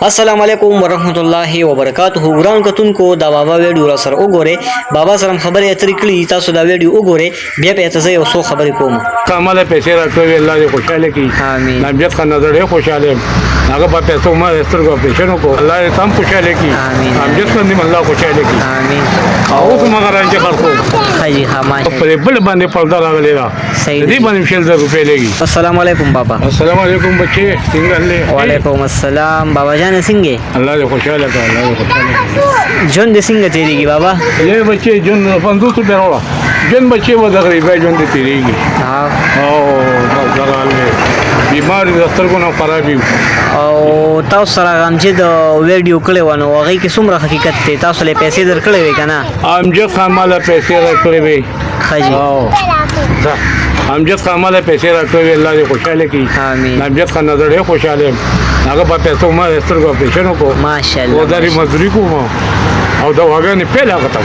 अस्सलाम वालेकुम वरहमतुल्लाहि वबरकातुहू ګران کتونکو دا بابا ویډیو را سره وګورئ بابا سره خبرې اترې کړي تاسو دا ویډیو وګورئ بیا په تاسو یو څو خبرې کوم کماله پیسې راکوي الله دې خوشاله کړي آمین نامجد خان نظر یې خوشاله هغه په پیسو ما سترګو اپریشن کو الله دې تم خوشاله کړي آمین نامجد خان دې الله خوشاله کړي آمین او څه مگر راځي خلکو حاجی ها ماشاءالله په بل باندې پردا راغلی را صحیح دې باندې شل روپے لګي السلام علیکم بابا السلام علیکم بچي څنګه له وعلیکم السلام بابا جان څنګه الله دې خوشاله کړي الله دې خوشاله کړي جون دې څنګه تیریږي بابا یہ بچے جن 500 بیرولا جن بچے وہ تقریبا جن دے تیریږي ها او زغال میں بیمار دفتر کو نہ خرابي او تاسو سره هم چې د ویډیو کړي ونه هغه کې څومره حقیقت ته تاسو له پیسې درکړې وې کنه امجد خاماله پیسې راکړې وې حاجی او امجد خاماله پیسې راکړې الله دې خوشاله کړي آمین امجد خان نظر یې خوشاله هغه په پیسو ما سترګو اپریشن کو ماشاءالله او داري مزدوري کوم او دا واګانې پیله غته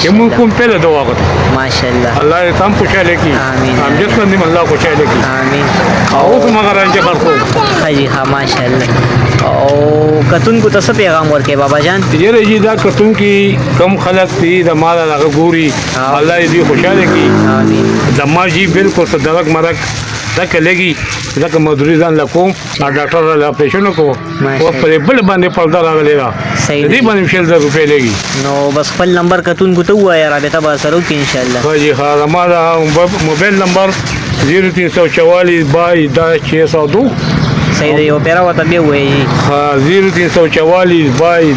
چې مونږ کوم پیله دا واغته ماشاءالله الله دې تم خوشاله کړي آمین امجد خان دې الله خوشاله کړي آمین او څه مگر راځي خلکو حاجی ها ماشاءالله او کتونکو ته څه پیغام ورکړي بابا جان یہ رجی دا کتون کی کم خلق تھی دماغ لگا گوری اللہ دی خوشحال کی آمین دماغ جی بالکل صدرک مرک تک لگی تک مدوری دان لکوم ڈاکٹر لا آپریشن کو وہ پر بل باندې پردا راغلی را دې باندې شل روپے لګي نو بس خپل نمبر کتونکو ته وایا رابطه به سره وکړي ان شاء الله جی ها ہمارا موبائل نمبر 0344 22 صحیح دی او پیرا وته به وایي ها 0344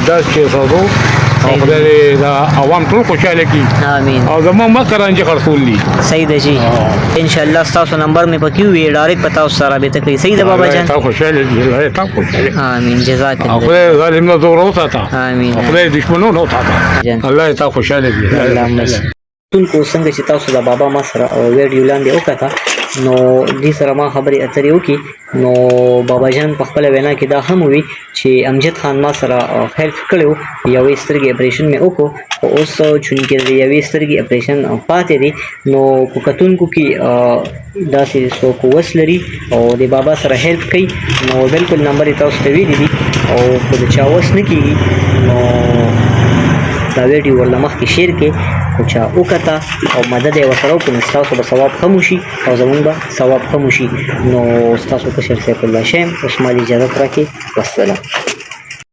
22 او خدای دا عوام ټول خوشاله کی آمین او زموږ مکرانجه خرصول دي صحیح دی جی ان شاء الله تاسو نمبر مې پکې وی ډایرکټ پتا اوس سره رابطه کوي صحیح دی بابا جان تا خوشاله دي تا خوشاله آمین جزاک او الله خدای ظالم نه زور وساته آمین خدای دشمنو نه وساته الله تا خوشاله دي اللهم تونکو څنګه چې تاسو د بابا ما سره ویډیو لاندې وکړه نو دې سره ما خبرې اترې وکړي نو بابا جان په خپل وینا کې دا هم وی چې امجد خان ما سره هیلپ کړو یوې سترګې اپریشن مې وکړو او اوس چونکې د یوې سترګې اپریشن پاتې دی نو په کتونکو کې داسې څوک وس لري او د بابا سره هیلپ کوي نو بالکل نمبر یې تاسو ته ویلی دي او که د چا وس نه کېږي نو دا ویډیو ورله مخکې شیر کې خو چا وکته او مدد یې ورسره وکړو نو ستاسو به ثواب هم وشي او زمونږ به ثواب هم وشي نو ستاسو کشر سیف الله شیم اوس مالي اجازت راکړئ والسلام